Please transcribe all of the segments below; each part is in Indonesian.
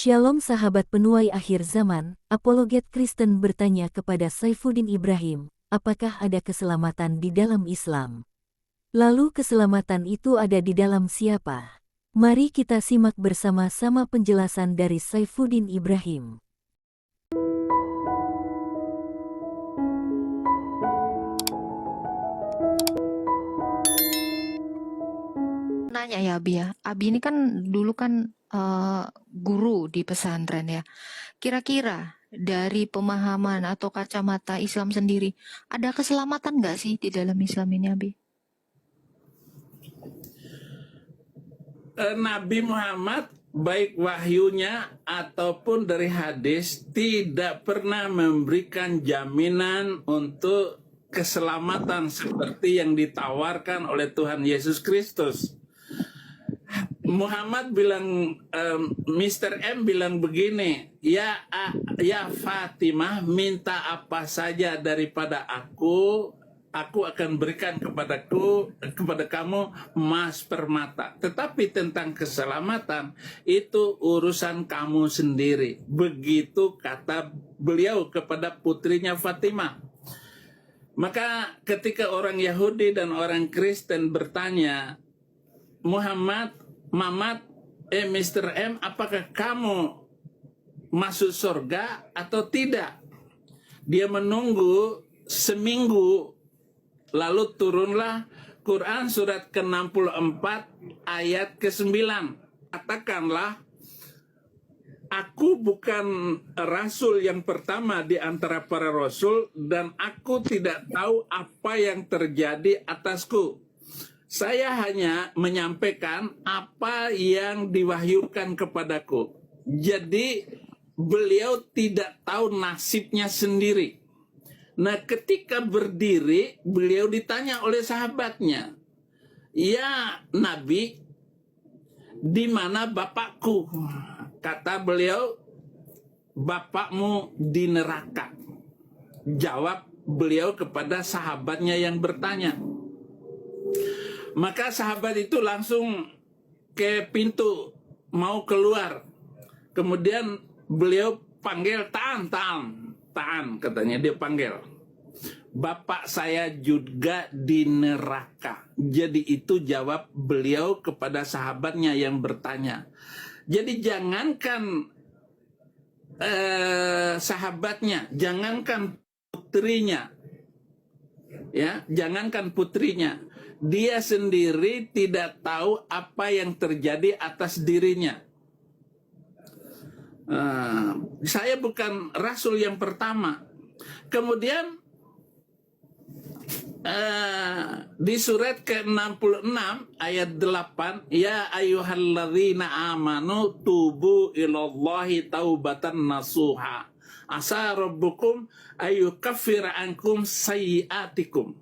Shalom sahabat penuai akhir zaman, apologet Kristen bertanya kepada Saifuddin Ibrahim, apakah ada keselamatan di dalam Islam? Lalu keselamatan itu ada di dalam siapa? Mari kita simak bersama-sama penjelasan dari Saifuddin Ibrahim. Nanya ya Abi ya, Abi ini kan dulu kan guru di pesantren ya. Kira-kira dari pemahaman atau kacamata Islam sendiri, ada keselamatan nggak sih di dalam Islam ini Abi? Nabi Muhammad baik wahyunya ataupun dari hadis tidak pernah memberikan jaminan untuk keselamatan seperti yang ditawarkan oleh Tuhan Yesus Kristus. Muhammad bilang, Mr. M bilang begini, ya Fatimah, minta apa saja daripada aku akan berikan kepada kamu emas permata. Tetapi tentang keselamatan, itu urusan kamu sendiri. Begitu kata beliau kepada putrinya Fatimah. Maka ketika orang Yahudi dan orang Kristen bertanya, Mr. M, apakah kamu masuk surga atau tidak? Dia menunggu seminggu, lalu turunlah Quran surat ke-64 ayat ke-9. Katakanlah, aku bukan rasul yang pertama di antara para rasul, dan aku tidak tahu apa yang terjadi atasku. Saya hanya menyampaikan apa yang diwahyukan kepadaku. Jadi beliau tidak tahu nasibnya sendiri. Nah, ketika berdiri, beliau ditanya oleh sahabatnya, "Ya Nabi, di mana bapakku?" Kata beliau, "Bapakmu di neraka." Jawab beliau kepada sahabatnya yang bertanya. Maka sahabat itu langsung ke pintu mau keluar. Kemudian beliau panggil, Ta'an, katanya dia panggil. Bapak saya juga di neraka. Jadi itu jawab beliau kepada sahabatnya yang bertanya. Jadi jangankan sahabatnya, jangankan putrinya, ya, jangankan putrinya, dia sendiri tidak tahu apa yang terjadi atas dirinya. Saya bukan rasul yang pertama. Kemudian di surat ke-66 ayat 8, ya ayyuhalladzina amanu tubu ilallahi taubatan nasuha asa rabbukum ayyukaffira ankum sayyiatikum.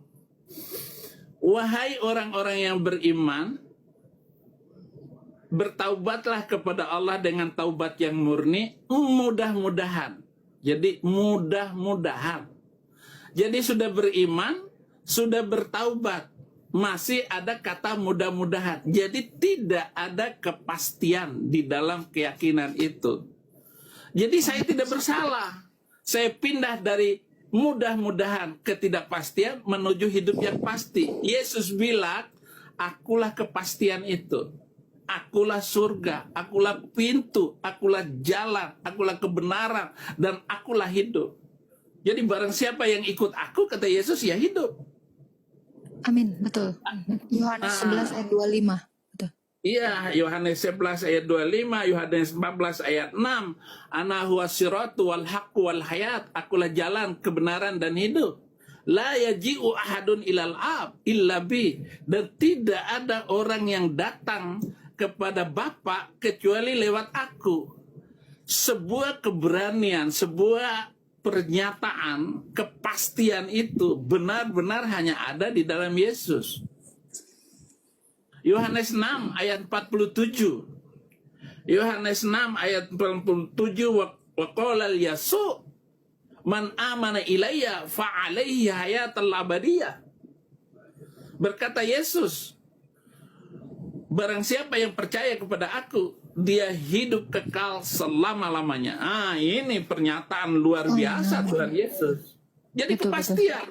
Wahai orang-orang yang beriman, bertaubatlah kepada Allah dengan taubat yang murni, mudah-mudahan. Jadi mudah-mudahan. Jadi sudah beriman, sudah bertaubat, masih ada kata mudah-mudahan. Jadi tidak ada kepastian di dalam keyakinan itu. Jadi saya tidak bersalah. Saya pindah dari mudah-mudahan ketidakpastian menuju hidup yang pasti. Yesus bilang, akulah kepastian itu. Akulah surga, akulah pintu, akulah jalan, akulah kebenaran, dan akulah hidup. Jadi barang siapa yang ikut aku, kata Yesus, ya hidup. Amin, betul. Yohanes 11 ayat 25. Betul. Iya, Yohanes 11 ayat 25, Yohanes 14 ayat 6. Ana huwa siratu wal haqqu wal hayat. Akulah jalan, kebenaran, dan hidup. La yaji'u ahadun ilal ab illa bi. Dan tidak ada orang yang datang kepada Bapa kecuali lewat aku. Sebuah keberanian, sebuah pernyataan, kepastian itu benar-benar hanya ada di dalam Yesus. Yohanes 6 ayat 47. Yohanes 6 ayat 47, wa qala al-yasu man amana ilayya fa alaihi hayatul abadiyah. Berkata Yesus, barang siapa yang percaya kepada aku, dia hidup kekal selama-lamanya. Ini pernyataan luar biasa Tuhan Yesus. Jadi Betul, kepastian.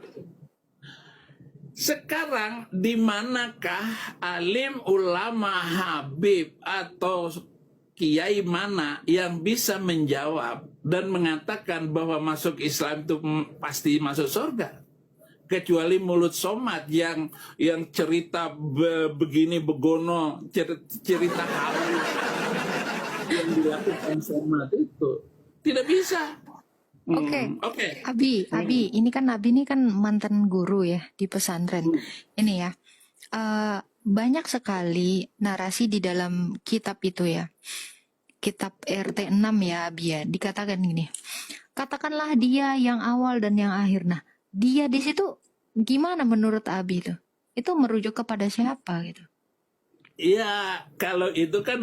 Sekarang di manakah alim, ulama, habib atau kiai mana yang bisa menjawab dan mengatakan bahwa masuk Islam itu pasti masuk surga? Kecuali mulut somat yang cerita begini begono, cerita halus yang dilakukan somat itu tidak bisa. Oke. Oke. Abi, ini kan mantan guru ya di pesantren. Ini ya, banyak sekali narasi di dalam kitab itu ya. Kitab RT 6 ya, Abi ya. Dikatakan gini, katakanlah dia yang awal dan yang akhir. Nah, dia di situ gimana menurut Abi itu? Itu merujuk kepada siapa gitu? Ya, kalau itu kan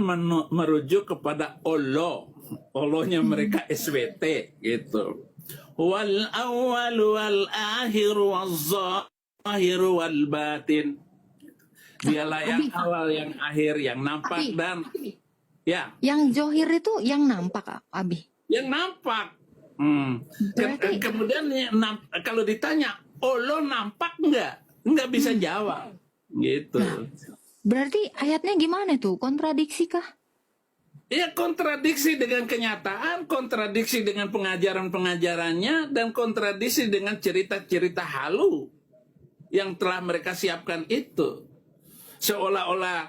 merujuk kepada Allah. Allahnya mereka SWT gitu. Wal awal wal akhir wal zahir wal batin. Dialah yang awal, yang akhir, yang nampak Abi, dan ya, yang zohir itu yang nampak, Abi. yang nampak. Berarti Kemudian kalau ditanya Allah nampak nggak bisa jawab gitu. berarti ayatnya gimana tuh? Kontradiksi kah? Ya, kontradiksi dengan kenyataan, kontradiksi dengan pengajaran-pengajarannya, dan kontradiksi dengan cerita-cerita halu yang telah mereka siapkan itu. Seolah-olah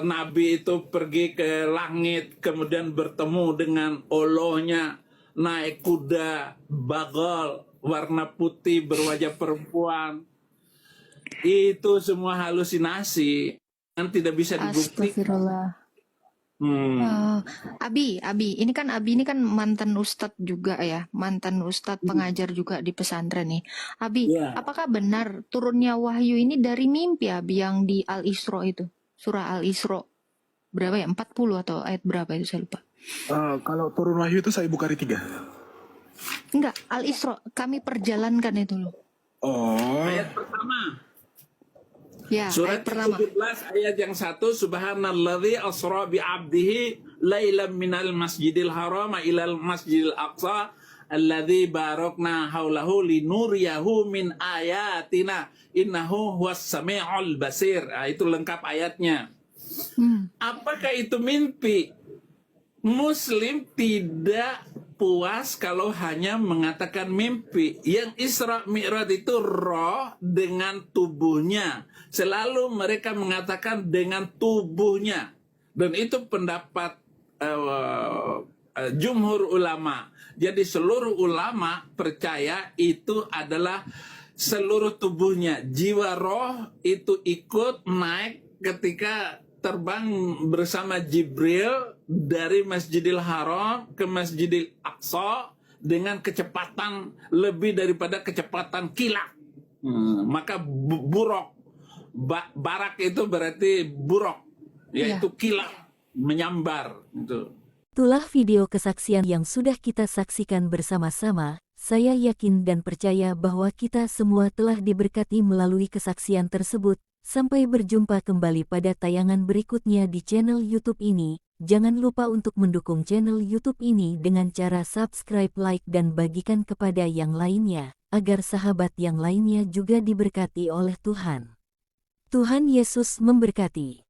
Nabi itu pergi ke langit, kemudian bertemu dengan Allahnya, naik kuda, bagal, warna putih, berwajah perempuan. Itu semua halusinasi yang tidak bisa dibuktikan. Astagfirullah. Abi, ini kan mantan ustadz juga ya, mantan ustadz pengajar juga di pesantren nih. Abi, Ya. apakah benar turunnya wahyu ini dari mimpi Abi yang di Al-Isra itu? Surah Al-Isra. Berapa ya? 40 atau ayat berapa itu saya lupa. Kalau turun wahyu itu saya Bukhari 3. Enggak, Al-Isra. Kami perjalankan itu loh. Oh, Ayat pertama. Ya, Surat ayat pertama. 17 ayat yang 1, Subhanalladzi asra bi 'abdihi lailan minal masjidil haram ilal masjidil aqsa alladzi barakna haulahu linuriyahu min ayatina innahu huwas samiul basir. Itu lengkap ayatnya. Apakah itu mimpi? Muslim tidak puas kalau hanya mengatakan mimpi. Yang Isra Mi'raj itu roh dengan tubuhnya. Selalu mereka mengatakan dengan tubuhnya. Dan itu pendapat jumhur ulama. Jadi seluruh ulama percaya itu adalah seluruh tubuhnya. Jiwa roh itu ikut naik ketika terbang bersama Jibril dari Masjidil Haram ke Masjidil Aqsa dengan kecepatan lebih daripada kecepatan kilat. Maka buruk, barak itu berarti buruk, yaitu kilat, menyambar. Gitu. Itulah video kesaksian yang sudah kita saksikan bersama-sama. Saya yakin dan percaya bahwa kita semua telah diberkati melalui kesaksian tersebut. Sampai berjumpa kembali pada tayangan berikutnya di channel YouTube ini. Jangan lupa untuk mendukung channel YouTube ini dengan cara subscribe, like, dan bagikan kepada yang lainnya, agar sahabat yang lainnya juga diberkati oleh Tuhan. Tuhan Yesus memberkati.